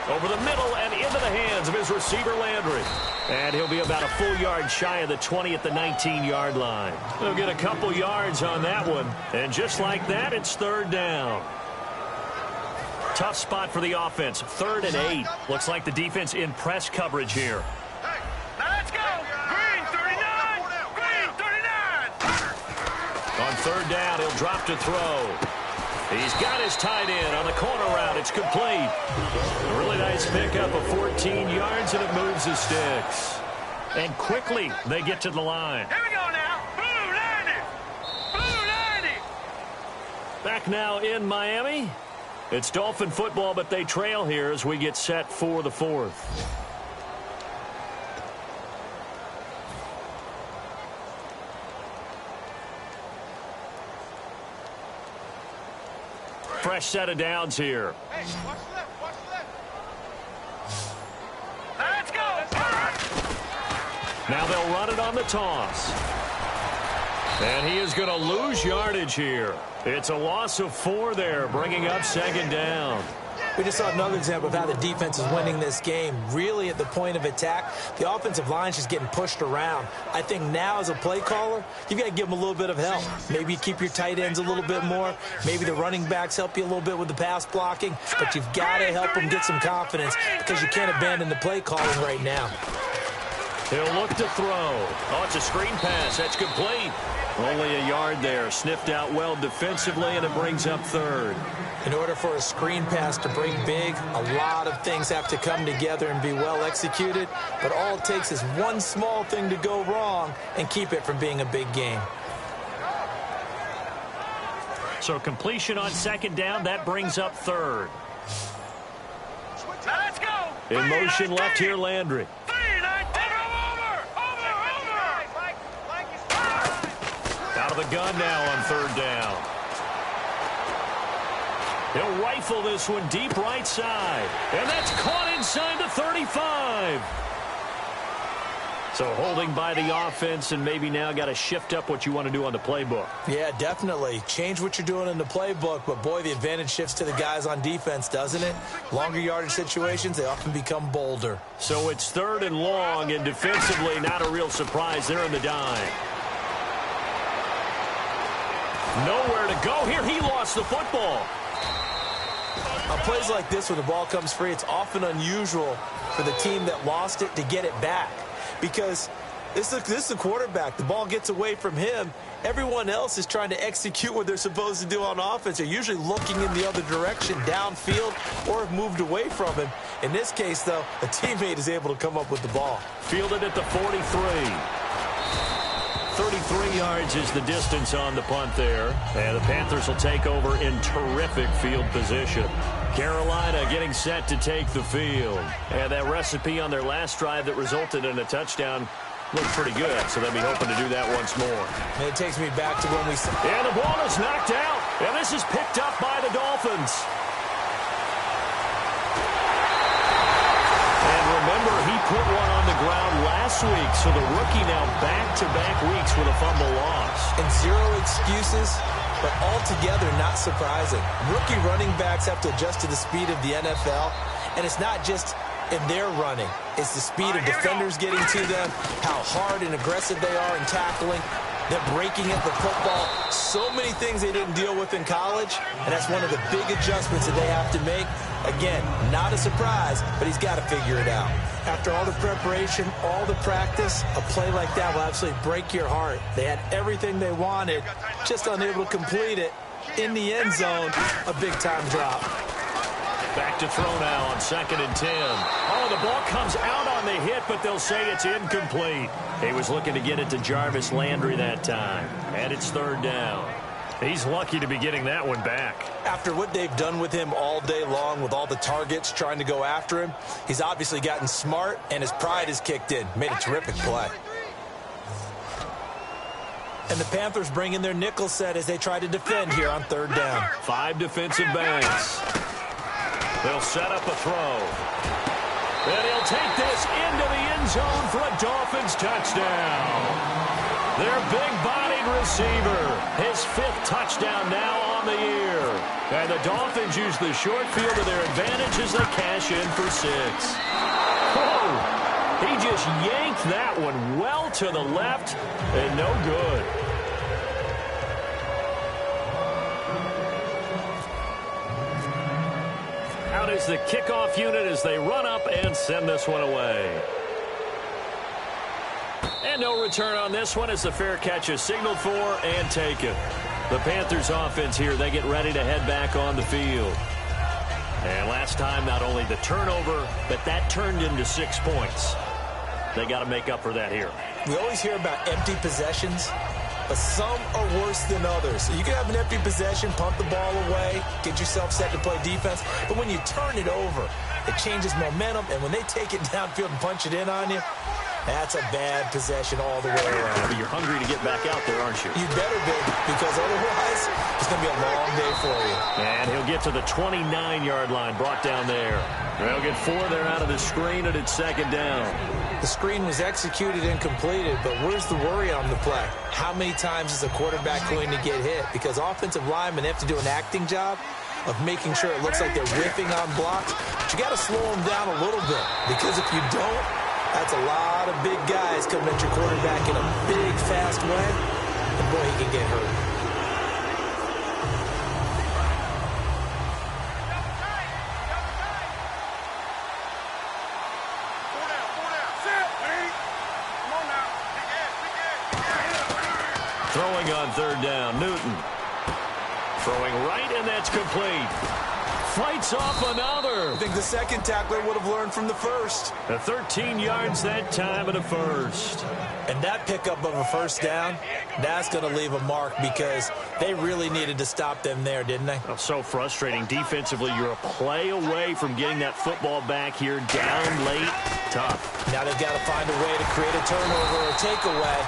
Over the middle and into the hands of his receiver, Landry. And he'll be about a full yard shy of the 20 at the 19-yard line. They'll get a couple yards on that one. And just like that, it's 3rd down. Tough spot for the offense. 3rd and 8. Looks like the defense in press coverage here. Hey, now let's go. Green 39. Green 39. On 3rd down, he'll drop to throw. He's got his tight end on the corner route. It's complete. A really nice pickup of 14 yards, and it moves the sticks. And quickly, they get to the line. Here we go now. Blue 90. Blue 90. Back now in Miami. It's Dolphin football, but they trail here as we get set for the 4th. Fresh set of downs here. Hey, watch left. Watch left. Let's go. Now they'll run it on the toss. And he is going to lose yardage here. It's a loss of 4 there, bringing up 2nd down. We just saw another example of how the defense is winning this game. Really at the point of attack, the offensive line is just getting pushed around. I think now as a play caller, you've got to give them a little bit of help. Maybe you keep your tight ends a little bit more. Maybe the running backs help you a little bit with the pass blocking. But you've got to help them get some confidence because you can't abandon the play calling right now. He'll look to throw. Oh, it's a screen pass. That's complete. Only a yard there. Sniffed out well defensively, and it brings up 3rd. In order for a screen pass to break big, a lot of things have to come together and be well executed. But all it takes is one small thing to go wrong and keep it from being a big game. So completion on 2nd down. That brings up 3rd. Now let's go. In motion left here, Landry. Out of the gun now on 3rd down. He'll rifle this one deep right side. And that's caught inside the 35. So holding by the offense, and maybe now got to shift up what you want to do on the playbook. Yeah, definitely. Change what you're doing in the playbook, but boy, the advantage shifts to the guys on defense, doesn't it? Longer yardage situations, they often become bolder. So it's 3rd and long, and defensively, not a real surprise. They're in the dime. Nowhere to go here. He lost the football. On plays like this where the ball comes free, it's often unusual for the team that lost it to get it back. Because this is the quarterback. The ball gets away from him. Everyone else is trying to execute what they're supposed to do on offense. They're usually looking in the other direction, downfield, or have moved away from him. In this case, though, a teammate is able to come up with the ball. Fielded at the 43. 33 yards is the distance on the punt there. And the Panthers will take over in terrific field position. Carolina getting set to take the field. And that recipe on their last drive that resulted in a touchdown looked pretty good, so they'll be hoping to do that once more. And it takes me back to when we... And the ball is knocked out, and this is picked up by the Dolphins. And remember, he put one on the ground last week, so the rookie now back-to-back weeks with a fumble loss. And zero excuses, but altogether not surprising. Rookie running backs have to adjust to the speed of the NFL, and it's not just in their running. It's the speed of defenders getting to them, how hard and aggressive they are in tackling, them breaking at the football. So many things they didn't deal with in college, and that's one of the big adjustments that they have to make. Again, not a surprise, but he's got to figure it out. After all the preparation, all the practice, a play like that will absolutely break your heart. They had everything they wanted, just unable to complete it. In the end zone, a big-time drop. Back to throw now on 2nd and 10. Oh, the ball comes out on the hit, but they'll say it's incomplete. He was looking to get it to Jarvis Landry that time. And it's 3rd down. He's lucky to be getting that one back. After what they've done with him all day long with all the targets trying to go after him, he's obviously gotten smart, and his pride has kicked in. Made a terrific play. And the Panthers bring in their nickel set as they try to defend here on 3rd down. 5 defensive backs. They'll set up a throw. And he'll take this into the end zone for a Dolphins touchdown. Their big-bodied receiver. His 5th touchdown now on the year. And the Dolphins use the short field to their advantage as they cash in for 6. Oh, he just yanked that one well to the left and no good. Out is the kickoff unit as they run up and send this one away. And no return on this one as the fair catch is signaled for and taken. The Panthers offense here, they get ready to head back on the field. And last time, not only the turnover, but that turned into 6 points. They got to make up for that here. We always hear about empty possessions, but some are worse than others. You can have an empty possession, pump the ball away, get yourself set to play defense, but when you turn it over, it changes momentum, and when they take it downfield and punch it in on you, that's a bad possession all the way around. But you're hungry to get back out there, aren't you? You better be, because otherwise it's going to be a long day for you. And he'll get to the 29-yard line, brought down there. They'll get 4 there out of the screen, and it's 2nd down. The screen was executed and completed, but where's the worry on the play? How many times is a quarterback going to get hit? Because offensive linemen have to do an acting job of making sure it looks like they're whiffing on blocks. But you got to slow them down a little bit, because if you don't, that's a lot of big guys coming at your quarterback in a big, fast way. And boy, he can get hurt. Throwing on 3rd down, Newton. Throwing right, and that's complete. Fights off another. I think the second tackler would have learned from the first. 13 yards that time at a first. And that pickup of a 1st down, that's going to leave a mark, because they really needed to stop them there, didn't they? Oh, so frustrating. Defensively, you're a play away from getting that football back here, down late. Tough. Now they've got to find a way to create a turnover or takeaway.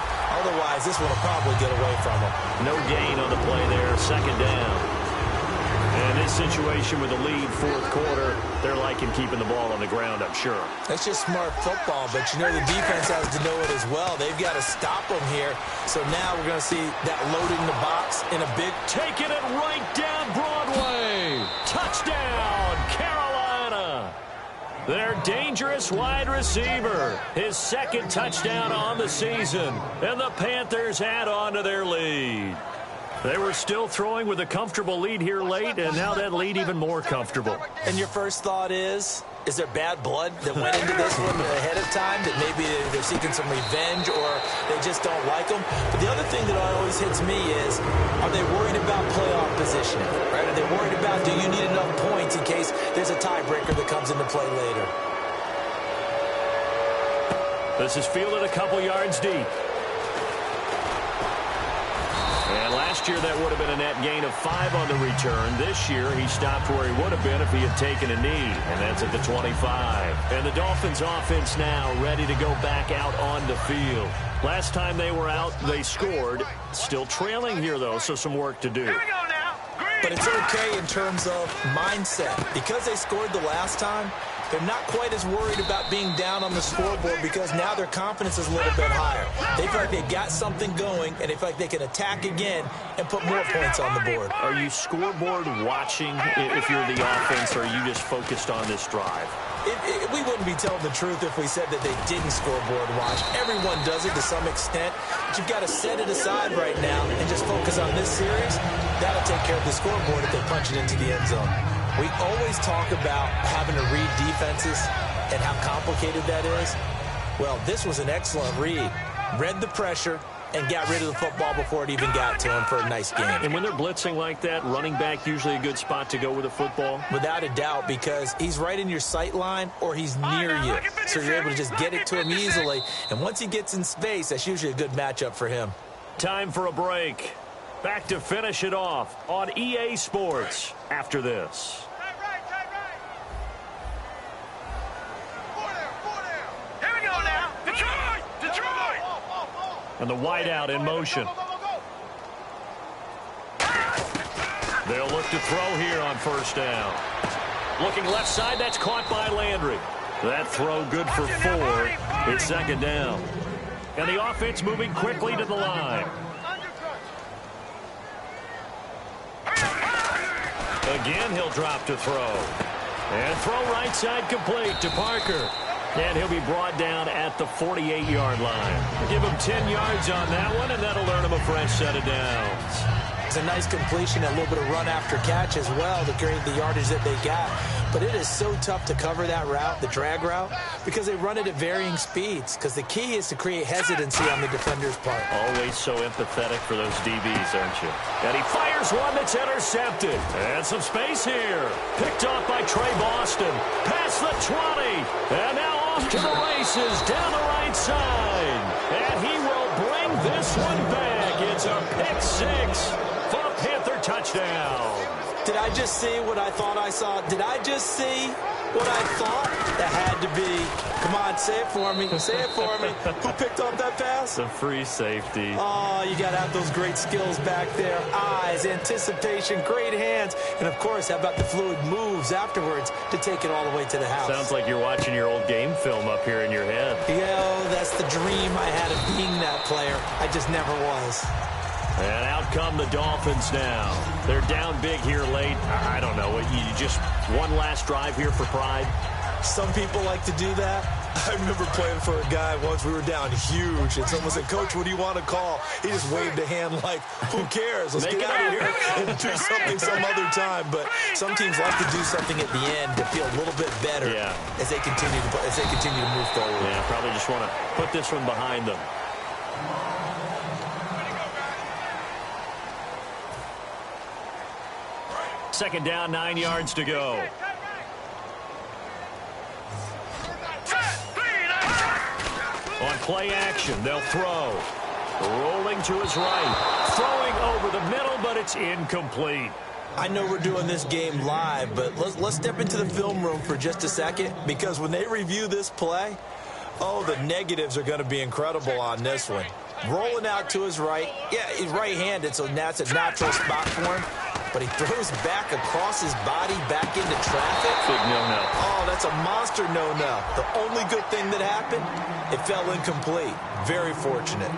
Otherwise, this one will probably get away from them. No gain on the play there. 2nd down. And this situation with the lead 4th quarter, they're liking keeping the ball on the ground, I'm sure. That's just smart football, but you know the defense has to know it as well. They've got to stop them here. So now we're going to see that loaded in the box in a big... Taking it right down Broadway. Touchdown, Carolina. Their dangerous wide receiver. His 2nd touchdown on the season. And the Panthers add on to their lead. They were still throwing with a comfortable lead here late, and now that lead even more comfortable. And your first thought is there bad blood that went into this one ahead of time, that maybe they're seeking some revenge or they just don't like them? But the other thing that always hits me is, are they worried about playoff positioning? Right? Are they worried about, do you need enough points in case there's a tiebreaker that comes into play later? This is fielded a couple yards deep. Last year, that would have been a net gain of 5 on the return. This year, he stopped where he would have been if he had taken a knee, and that's at the 25. And the Dolphins offense now ready to go back out on the field. Last time they were out, they scored. Still trailing here, though, so some work to do. Here we go now. But it's okay in terms of mindset. Because they scored the last time, they're not quite as worried about being down on the scoreboard because now their confidence is a little bit higher. They feel like they got something going, and they feel like they can attack again and put more points on the board. Are you scoreboard watching if you're the offense, or are you just focused on this drive? We wouldn't be telling the truth if we said that they didn't scoreboard watch. Everyone does it to some extent. But you've got to set it aside right now and just focus on this series. That'll take care of the scoreboard if they punch it into the end zone. We always talk about having to read defenses and how complicated that is. Well, this was an excellent read. Read the pressure and got rid of the football before it even got to him for a nice game. And when they're blitzing like that, running back usually a good spot to go with a football? Without a doubt, because he's right in your sight line or he's near you. So you're able to just get it to him easily. And once he gets in space, that's usually a good matchup for him. Time for a break. Back to finish it off on EA Sports after this. Here we go now. Detroit! Detroit! And the wideout in motion. They'll look to throw here on first down. Looking left side, that's caught by Landry. That throw good for 4. It's second down. And the offense moving quickly to the line. Again, he'll drop to throw. And throw right side complete to Parker. And he'll be brought down at the 48-yard line. Give him 10 yards on that one, and that'll earn him a fresh set of downs. It's a nice completion, a little bit of run after catch as well to create the yardage that they got. But it is so tough to cover that route, the drag route, because they run it at varying speeds. Because the key is to create hesitancy on the defender's part. Always so empathetic for those DBs, aren't you? And he fires one that's intercepted. And some space here. Picked off by Trey Boston. Past the 20. And now off to the races down the right side. And he will bring this one back. It's a pick 6 for a Panther touchdown. Did I just see what I thought I saw? Did I just see what I thought? That had to be. Come on, say it for me. Say it for me. Who picked up that pass? The free safety. Oh, you got to have those great skills back there. Eyes, anticipation, great hands. And, of course, how about the fluid moves afterwards to take it all the way to the house? Sounds like you're watching your old game film up here in your head. That's the dream I had of being that player. I just never was. And out come the Dolphins now. They're down big here late. I don't know. You just one last drive here for pride? Some people like to do that. I remember playing for a guy once. We were down huge, and someone said, "Coach, what do you want to call?" He just waved a hand like, who cares? Let's get out of here and do something some other time. But some teams like to do something at the end to feel a little bit better as they continue to move forward. Yeah, probably just want to put this one behind them. Second down, 9 yards to go. On play action, they'll throw. Rolling to his right. Throwing over the middle, but it's incomplete. I know we're doing this game live, but let's step into the film room for just a second, because when they review this play, the negatives are going to be incredible on this one. Rolling out to his right. Yeah, he's right-handed, so that's a natural spot for him. But he throws back across his body back into traffic. Big no-no. Oh, that's a monster no-no. The only good thing that happened, it fell incomplete. Very fortunate.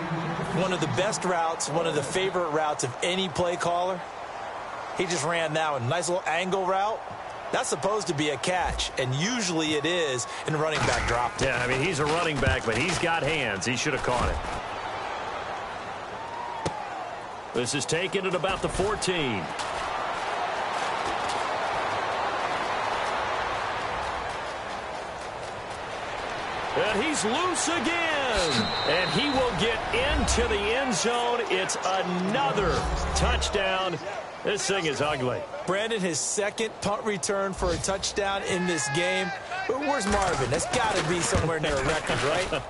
One of the best routes, one of the favorite routes of any play caller. He just ran that one. Nice little angle route. That's supposed to be a catch, and usually it is, and the running back dropped it. Yeah, I mean, he's a running back, but he's got hands. He should have caught it. This is taken at about the 14. And he's loose again. And he will get into the end zone. It's another touchdown. This thing is ugly. Brandon, his second punt return for a touchdown in this game. Where's Marvin? That's got to be somewhere near a record, right?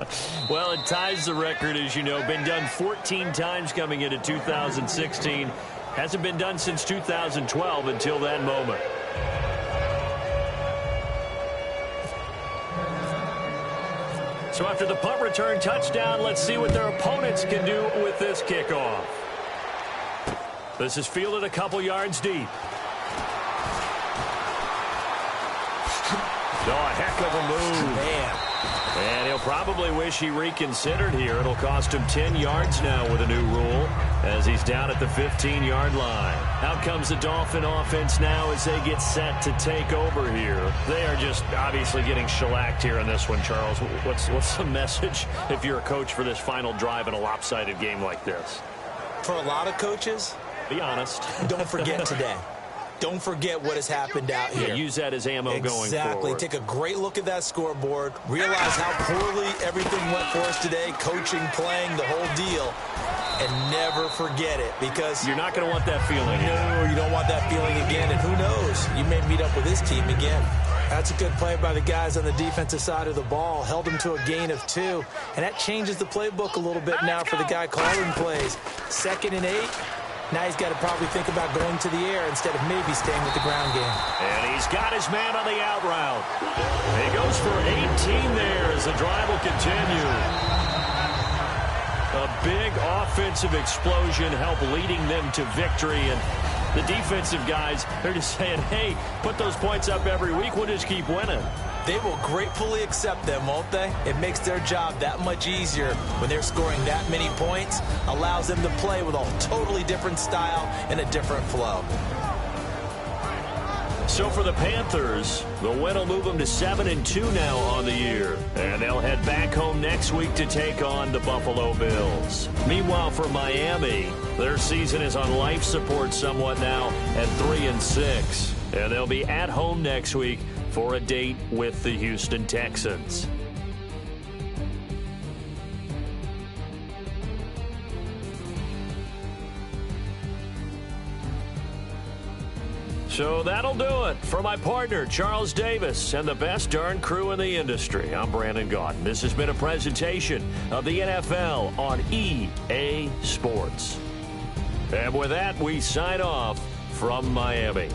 Well, it ties the record, as you know. Been done 14 times coming into 2016. Hasn't been done since 2012 until that moment. So after the punt return touchdown, let's see what their opponents can do with this kickoff. This is fielded a couple yards deep. Oh, a heck of a move. Man. And he'll probably wish he reconsidered here. It'll cost him 10 yards now with a new rule as he's down at the 15-yard line. Out comes the Dolphin offense now as they get set to take over here. They are just obviously getting shellacked here in this one, Charles. What's the message if you're a coach for this final drive in a lopsided game like this? For a lot of coaches, be honest. Don't forget today. Don't forget what has happened out here. Yeah, use that as ammo going forward. Exactly. Take a great look at that scoreboard. Realize how poorly everything went for us today. Coaching, playing, the whole deal. And never forget it, because you're not going to want that feeling. No, you don't want that feeling again. And who knows? You may meet up with this team again. That's a good play by the guys on the defensive side of the ball. Held them to a gain of 2. And that changes the playbook a little bit now for the guy calling plays. 2nd and 8. Now he's got to probably think about going to the air instead of maybe staying with the ground game. And he's got his man on the out route. He goes for 18 there as the drive will continue. A big offensive explosion helped leading them to victory. And the defensive guys, they're just saying, hey, put those points up every week. We'll just keep winning. They will gratefully accept them, won't they? It makes their job that much easier when they're scoring that many points. Allows them to play with a totally different style and a different flow. So for the Panthers, the win will move them to 7-2 now on the year. And they'll head back home next week to take on the Buffalo Bills. Meanwhile, for Miami, their season is on life support somewhat now at 3-6. And they'll be at home next week for a date with the Houston Texans. So that'll do it for my partner, Charles Davis, and the best darn crew in the industry. I'm Brandon Gaudin. This has been a presentation of the NFL on EA Sports. And with that, we sign off from Miami.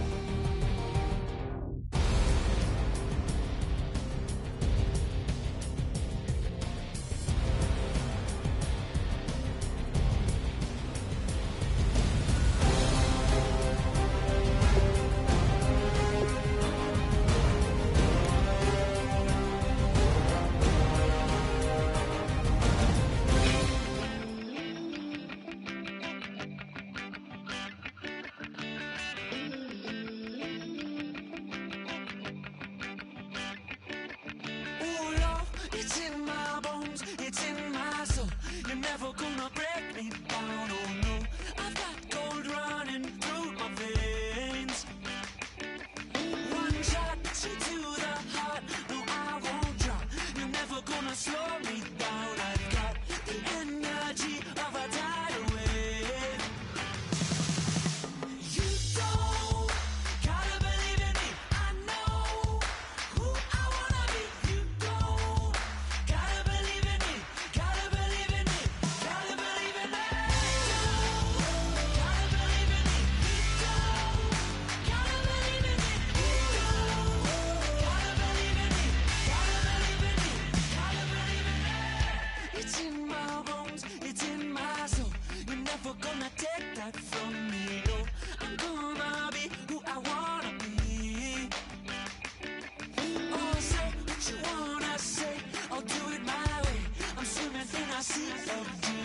I see